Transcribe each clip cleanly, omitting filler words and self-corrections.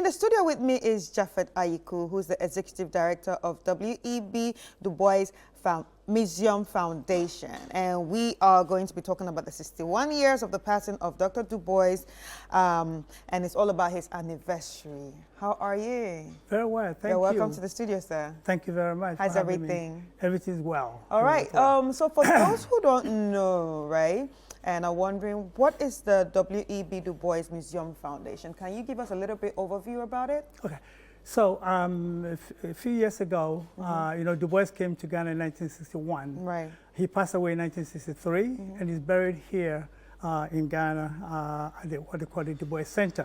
the studio with me is Japhet Ayiku, who's the Executive Director of W.E.B. Du Bois Museum Foundation. And we are going to be talking about the 61 years of the passing of Dr. Du Bois, and it's all about his anniversary. How are you? Very well, thank you. You're welcome to the studio, sir. Thank you very much. How's everything? Everything's well. All right. Well. So for those who don't know, right, and are wondering, what is the W.E.B. Du Bois Museum Foundation? Can you give us a little bit overview about it? Okay. So a few years ago, you know, Du Bois came to Ghana in 1961. Right. He passed away in 1963, and he's buried here in Ghana at what they call the Du Bois Center.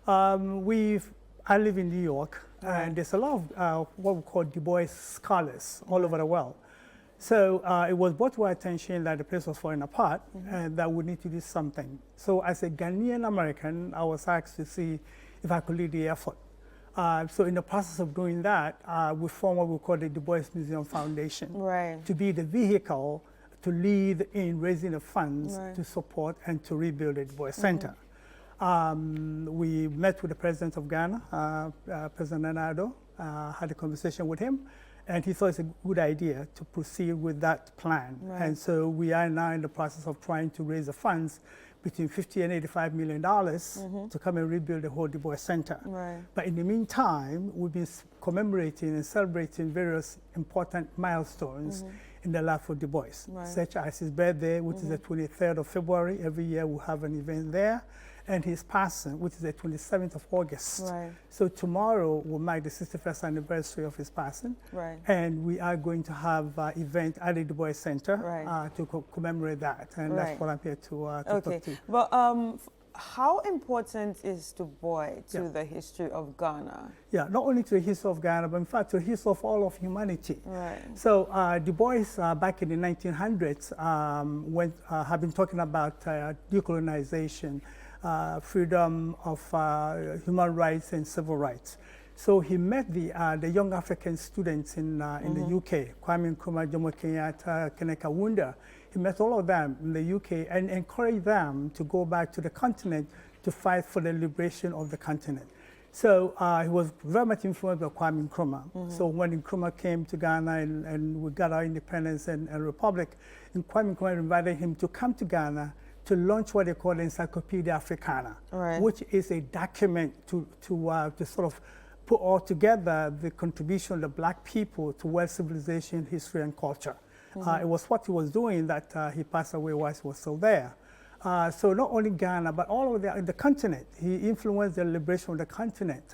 I live in New York, and there's a lot of what we call Du Bois scholars all over the world. So it was brought to our attention that the place was falling apart and that we need to do something. So as a Ghanaian American, I was asked to see if I could lead the effort. So in the process of doing that, we formed what we call the Du Bois Museum Foundation to be the vehicle to lead in raising the funds to support and to rebuild the Du Bois Center. We met with the President of Ghana, President Nana Addo, had a conversation with him, and he thought it's a good idea to proceed with that plan. And so we are now in the process of trying to raise the funds between $50 and $85 million to come and rebuild the whole Du Bois Center. But in the meantime, we've been commemorating and celebrating various important milestones in the life of Du Bois, such as his birthday, which is the 23rd of February. Every year we have an event there. And his passing, which is the 27th of August. So tomorrow will mark the 61st anniversary of his passing. And we are going to have an event at the Du Bois Center to commemorate that. And that's what I'm here to talk to you. But how important is Du Bois to the history of Ghana? Yeah, not only to the history of Ghana, but in fact to the history of all of humanity. So Du Bois, back in the 1900s, have been talking about decolonization, freedom of human rights and civil rights. So he met the young African students in the UK, Kwame Nkrumah, Jomo Kenyatta, Kenneth Kaunda. He met all of them in the UK and encouraged them to go back to the continent to fight for the liberation of the continent. So he was very much influenced by Kwame Nkrumah. So when Nkrumah came to Ghana and we got our independence and republic, and Kwame Nkrumah invited him to come to Ghana to launch what they call the Encyclopedia Africana, which is a document to sort of put all together the contribution of the black people to world civilization, history, and culture. It was what he was doing that he passed away while he was still there. So not only Ghana, but all of the continent. He influenced the liberation of the continent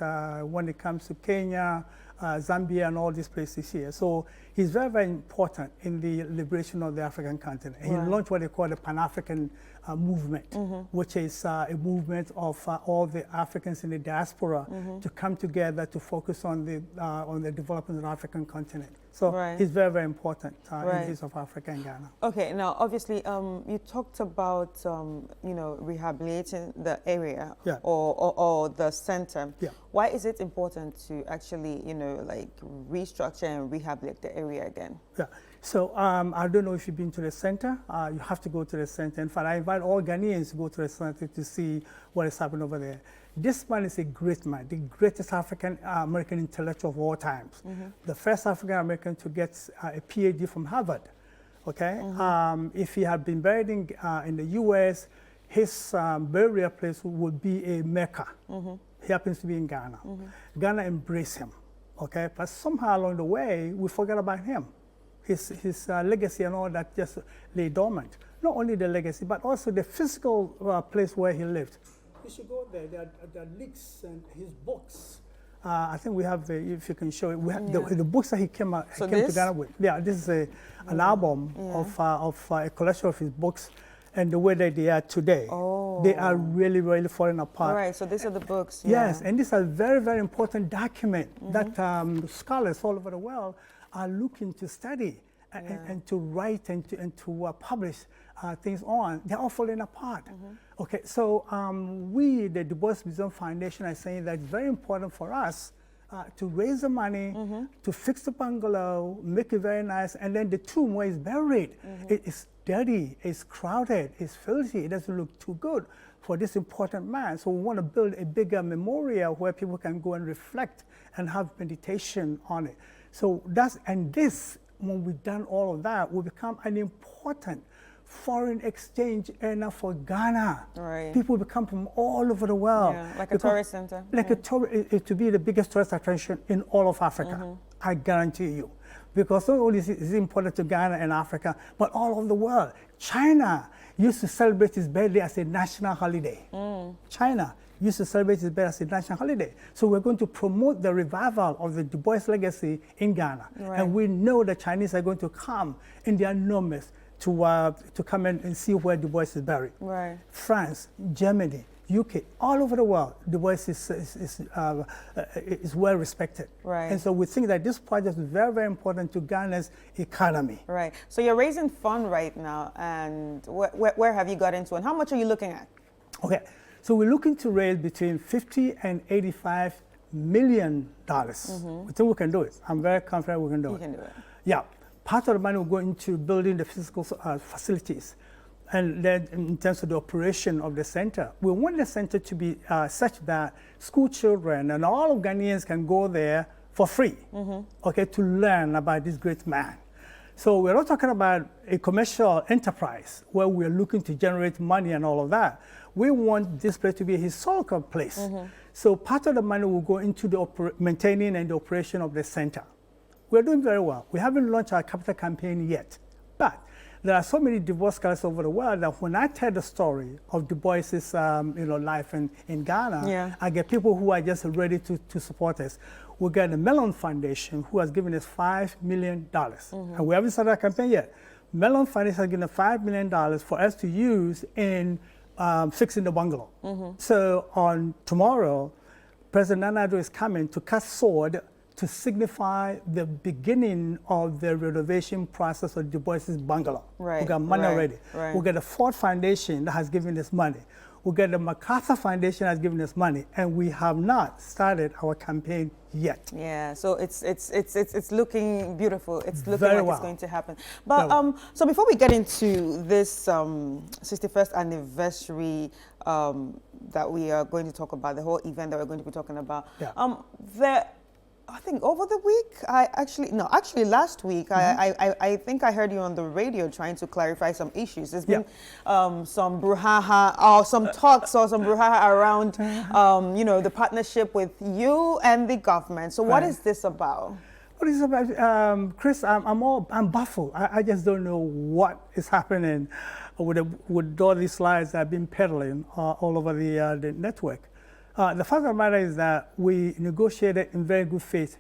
when it comes to Kenya, Zambia, and all these places here. So he's very, very important in the liberation of the African continent. He launched what they call the Pan-African movement, which is a movement of all the Africans in the diaspora to come together to focus on the development of the African continent. So he's very, very important in the case of Africa and Ghana. Okay, now obviously you talked about you know, rehabilitating the area or the center. Why is it important to actually, you know, like restructure and rehabilitate the area again? So I don't know if you've been to the center. You have to go to the center. In fact, I invite all Ghanaians to go to the center to see what is happening over there. This man is a great man, the greatest African American intellectual of all times. The first African American to get a PhD from Harvard. Okay, if he had been buried in the U.S., his burial place would be a Mecca. He happens to be in Ghana. Ghana embraced him. Okay, but somehow along the way we forgot about him. His legacy and all that just lay dormant. Not only the legacy, but also the physical place where he lived. You should go there. There are leaks and his books. I think we have, if you can show it, we have the books that he came to Ghana with. Yeah, this is an album of a collection of his books and the way that they are today. They are really, really falling apart. All right, so these are the books. Yes, and these are very, very important document that scholars all over the world are looking to study and to write and to publish things on. They're all falling apart. Okay, so we, the Du Bois Museum Foundation, are saying that it's very important for us to raise the money, to fix the bungalow, make it very nice, and then the tomb where it's buried, it's dirty, it's crowded, it's filthy, it doesn't look too good. for this important man. So we want to build a bigger memorial where people can go and reflect and have meditation on it. So this, when we've done all of that, will become an important foreign exchange earner for Ghana. Right. People will come from all over the world. Yeah, like a tourist center. Like it to be the biggest tourist attraction in all of Africa. I guarantee you. Because not only is it important to Ghana and Africa, but all over the world. China used to celebrate its birthday as a national holiday. China used to celebrate its birthday as a national holiday. So we're going to promote the revival of the Du Bois legacy in Ghana. Right. And we know the Chinese are going to come in their numbers to come in and see where Du Bois is buried. Right. France, Germany, UK, all over the world, Du Bois is well respected. Right. And so we think that this project is very, very important to Ghana's economy. Right. So you're raising fund right now, and where have you got into, and how much are you looking at? Okay. So we're looking to raise between $50 and $85 million. We think we can do it. I'm very confident we can do it. You can do it. Yeah. Part of the money will go into building the physical facilities. And then in terms of the operation of the center, we want the center to be such that school children and all of Ghanaians can go there for free, okay, to learn about this great man. So we're not talking about a commercial enterprise where we're looking to generate money and all of that. We want this place to be a historical place. So part of the money will go into the maintaining and the operation of the center. We're doing very well. We haven't launched our capital campaign yet, but there are so many Du Bois scholars over the world that when I tell the story of Du Bois's life in Ghana, I get people who are just ready to support us. We got the Mellon Foundation, who has given us $5 million. And we haven't started our campaign yet. Mellon Foundation has given us $5 million for us to use in fixing the bungalow. So on tomorrow, President Nana Addo is coming to cut sword to signify the beginning of the renovation process of Du Bois's bungalow. Right. We got money already. Right. We got the Ford Foundation that has given us money. We got the MacArthur Foundation that has given us money, and we have not started our campaign yet. Yeah, so it's looking beautiful. It's looking Very like well. it's going to happen. But so before we get into this 61st anniversary that we are going to talk about, the whole event that we're going to be talking about, I think over the week, actually last week, I think I heard you on the radio trying to clarify some issues. There's been some brouhaha or some talks or some brouhaha around, the partnership with you and the government. So what is this about? What is it about, Chris? I'm baffled. I just don't know what is happening with all these slides that have been peddling all over the network. The fact of the matter is that we negotiated in very good faith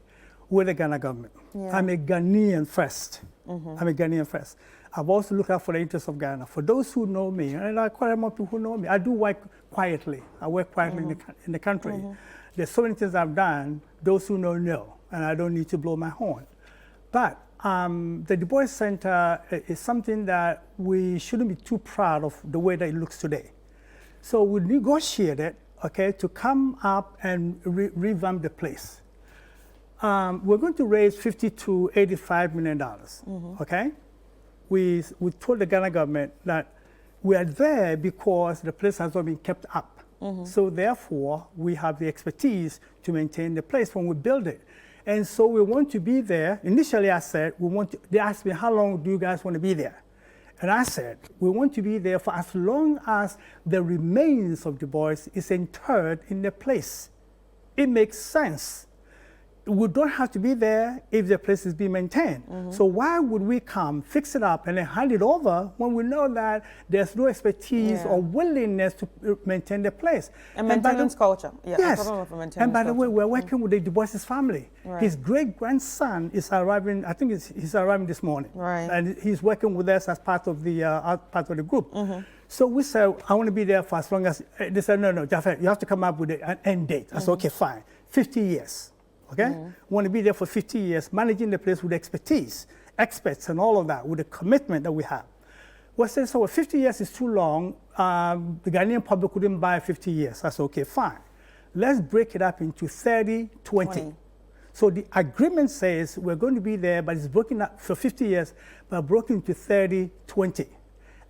with the Ghana government. Yeah. I'm a Ghanaian first. I'm a Ghanaian first. I've also looked out for the interests of Ghana. For those who know me, and there are quite a lot of people who know me, I do work quietly. I work quietly in the country. There's so many things I've done, those who know, and I don't need to blow my horn. But the Du Bois Center is something that we shouldn't be too proud of the way that it looks today. So we negotiated, okay, to come up and revamp the place. We're going to raise $50 to $85 million, okay? We told the Ghana government that we are there because the place has not been kept up. So therefore, we have the expertise to maintain the place when we build it. And so we want to be there. Initially, I said, they asked me, how long do you guys want to be there? And I said, we want to be there for as long as the remains of Du Bois is interred in the place. It makes sense. We don't have to be there if the place is being maintained. So why would we come, fix it up, and then hand it over when we know that there's no expertise or willingness to maintain the place? And maintenance culture. Yeah, yes. And by the way, we're working with the Du Bois' family. Right. His great-grandson is arriving, I think he's arriving this morning. Right. And he's working with us as part of the group. So we said, I want to be there for as long as, they said, no, Jafet, you have to come up with an end date. I said, okay, fine, 50 years. Okay? We want to be there for 50 years, managing the place with expertise, experts and all of that, with the commitment that we have. We said, so 50 years is too long. The Ghanaian public couldn't buy 50 years. I said, okay, fine. Let's break it up into 30, 20. So the agreement says we're going to be there, but it's broken up for 50 years, but broken into 30, 20.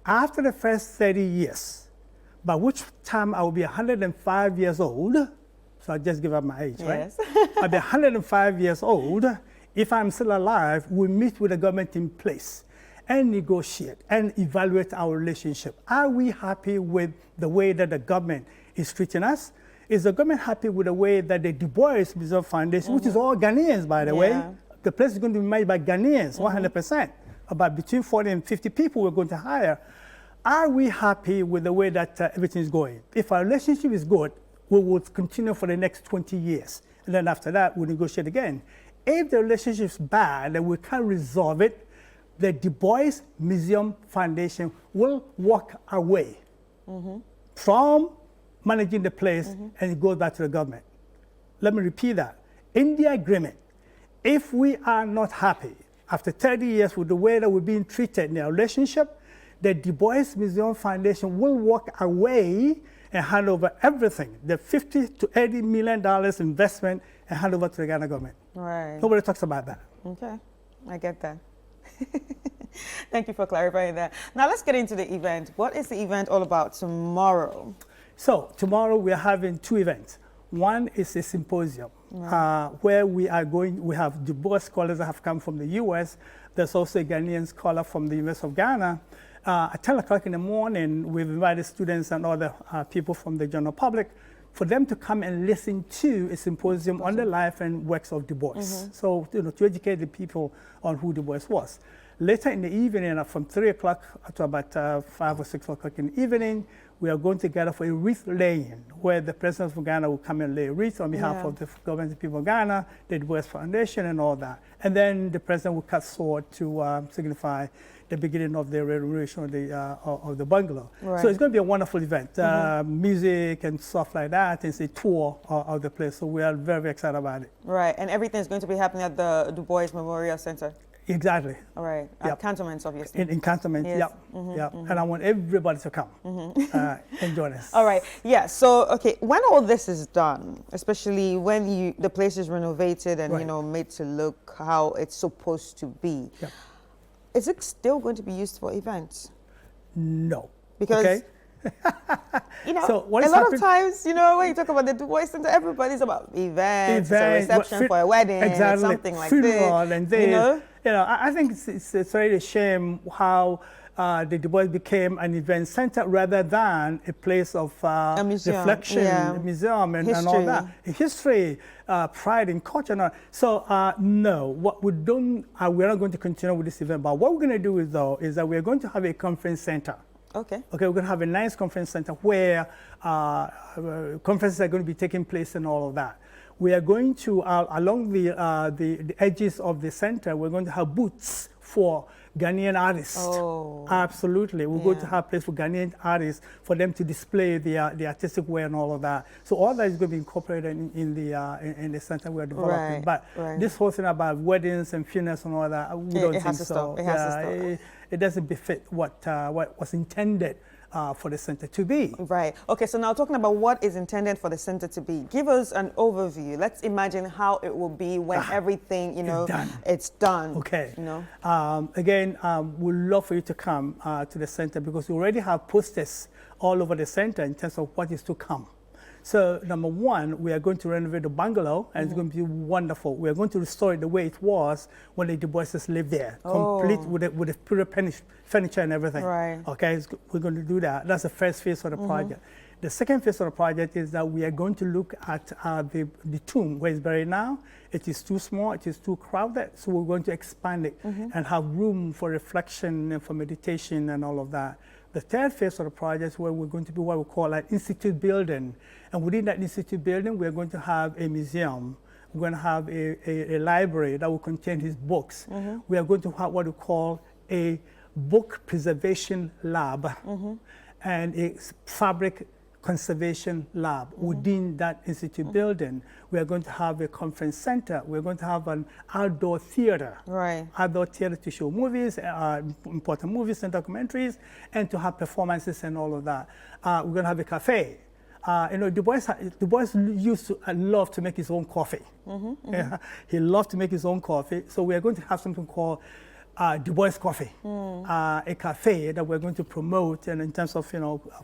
After the first 30 years, by which time I will be 105 years old. So I just give up my age, yes. right? I'll be 105 years old. If I'm still alive, we meet with the government in place and negotiate and evaluate our relationship. Are we happy with the way that the government is treating us? Is the government happy with the way that the Du Bois Museum Foundation, which is all Ghanaians, by the way, the place is going to be made by Ghanaians, 100%, about between 40 and 50 people we're going to hire. Are we happy with the way that everything is going? If our relationship is good, we will continue for the next 20 years. And then after that, we'll negotiate again. If the relationship is bad and we can't resolve it, the Du Bois Museum Foundation will walk away from managing the place and it goes back to the government. Let me repeat that. In the agreement, if we are not happy after 30 years with the way that we're being treated in our relationship, the Du Bois Museum Foundation will walk away and hand over everything, the $50 to $80 million investment, and hand over to the Ghana government. Right. Nobody talks about that. Okay, I get that. Thank you for clarifying that. Now let's get into the event. What is the event all about tomorrow? So tomorrow we are having two events. One is a symposium where we have Du Bois scholars that have come from the US. There's also a Ghanaian scholar from the University of Ghana. At 10 o'clock in the morning, we've invited students and other people from the general public for them to come and listen to a symposium on the life and works of Du Bois. So, to educate the people on who Du Bois was. Later in the evening, from 3 o'clock to about 5 or 6 o'clock in the evening, we are going to gather for a wreath laying, where the President of Ghana will come and lay a wreath on behalf of the government of the people of Ghana, the Du Bois Foundation, and all that. And then the President will cut sword to signify the beginning of the renovation of the bungalow. Right. So it's going to be a wonderful event. Music and stuff like that. It's a tour of the place. So we are very, very excited about it. Right. And everything is going to be happening at the Du Bois Memorial Center. Exactly. All right. At cantonments, obviously. In cantonments, yes. And I want everybody to come and join us. All right. Yeah. So, okay, when all this is done, especially when the place is renovated and, made to look how it's supposed to be, is it still going to be used for events? No. Because, so a lot of times, when you talk about the Du Bois Center, everybody's about events, a reception for a wedding, or something like this. And this. I think it's really a shame how the Du Bois became an event center rather than a place of a museum, reflection, a museum, and all that. History, pride, and culture. So no, what we're not going to continue with this event. But what we're going to do is that we're going to have a conference center. Okay, we're going to have a nice conference center where conferences are going to be taking place and all of that. We are going to, along the edges of the center, we're going to have booths for Ghanaian artists. Oh. Absolutely. We're going to have a place for Ghanaian artists for them to display the artistic way and all of that. So all that is going to be incorporated in the center we are developing. But this whole thing about weddings and funerals and all that, we don't think so. It has to stop. It doesn't befit what was intended for the center to be. Right. Okay, so now talking about what is intended for the center to be, give us an overview. Let's imagine how it will be when everything, it's done. Okay. Again, we'd love for you to come to the center because we already have posters all over the center in terms of what is to come. So number one, we are going to renovate the bungalow, and it's going to be wonderful. We are going to restore it the way it was when the Du Boises lived there, complete with the pure furniture and everything. Right. Okay, we're going to do that. That's the first phase of the project. The second phase of the project is that we are going to look at the tomb where it's buried now. It is too small, it is too crowded, so we're going to expand it and have room for reflection and for meditation and all of that. The third phase of the project is where we're going to be what we call an institute building. And within that institute building, we're going to have a museum. We're going to have a library that will contain his books. We are going to have what we call a book preservation lab and a fabric conservation lab within that institute building. We are going to have a conference center. We're going to have an outdoor theater. Right. Outdoor theater to show movies, important movies and documentaries, and to have performances and all of that. We're going to have a cafe. Du Bois used to love to make his own coffee. He loved to make his own coffee. So we are going to have something called Du Bois Coffee, a cafe that we're going to promote, and in terms of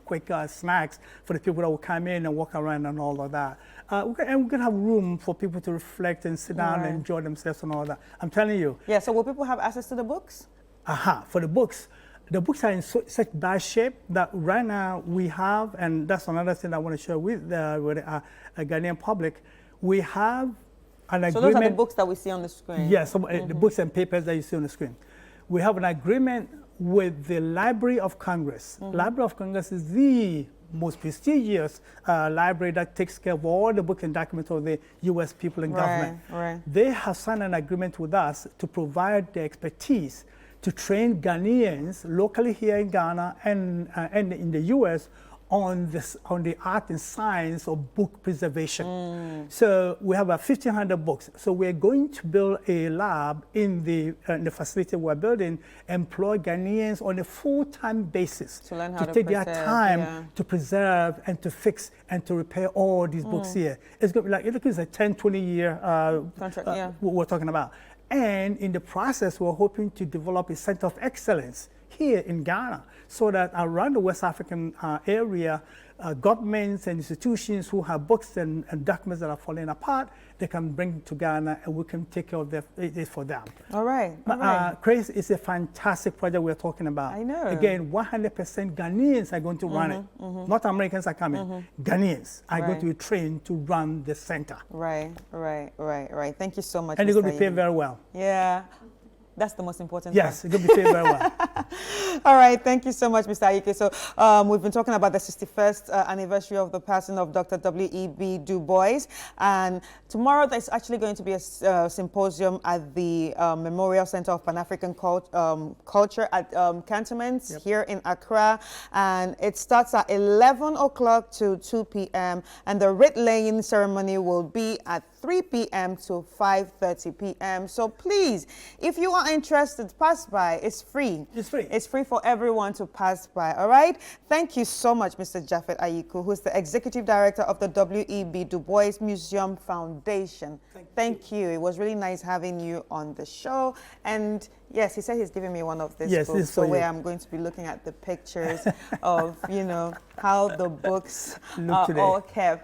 quick snacks for the people that will come in and walk around and all of that. And we're going to have room for people to reflect and sit down and enjoy themselves and all that. I'm telling you. Yeah. So will people have access to the books? For the books are in such bad shape that right now we have, and that's another thing I want to share with the Ghanaian public. We have an agreement. So those are the books that we see on the screen? Yes, the books and papers that you see on the screen. We have an agreement with the Library of Congress. Library of Congress is the most prestigious library that takes care of all the books and documents of the U.S. people and government. Right. They have signed an agreement with us to provide the expertise to train Ghanaians locally here in Ghana and in the U.S. on the art and science of book preservation. So we have about 1,500 books. So we're going to build a lab in the facility we're building, employ Ghanaians on a full-time basis to learn how to take preserve, their time to preserve and to fix and to repair all these books here. It's going to be like, it's a 10, 20-year contract, we're talking about. And in the process, we're hoping to develop a center of excellence here in Ghana, so that around the West African area, governments and institutions who have books and documents that are falling apart, they can bring to Ghana and we can take care of it for them. All right. Chris, it's a fantastic project we're talking about. I know. Again, 100% Ghanaians are going to run it. Not Americans are coming. Ghanaians are going to be trained to run the center. Right. Thank you so much. And they're going to be paid very well. Yeah. That's the most important Yes, it's going to be paid very well. All right, thank you so much, Mr. Ayike. So we've been talking about the 61st anniversary of the passing of Dr. W.E.B. Du Bois. And tomorrow there's actually going to be a symposium at the Memorial Center of Pan-African Culture at Cantonments here in Accra. And it starts at 11 o'clock to 2 p.m. And the wreath laying ceremony will be at 3 p.m. to 5:30 p.m. So please, if you are interested, pass by. It's free. It's free. It's free for everyone to pass by. All right. Thank you so much, Mr. Japhet Ayiku, who's the Executive Director of the W.E.B. Du Bois Museum Foundation. Thank you. It was really nice having you on the show. And yes, he said he's giving me one of these books, so where I'm going to be looking at the pictures of, how the books are all kept.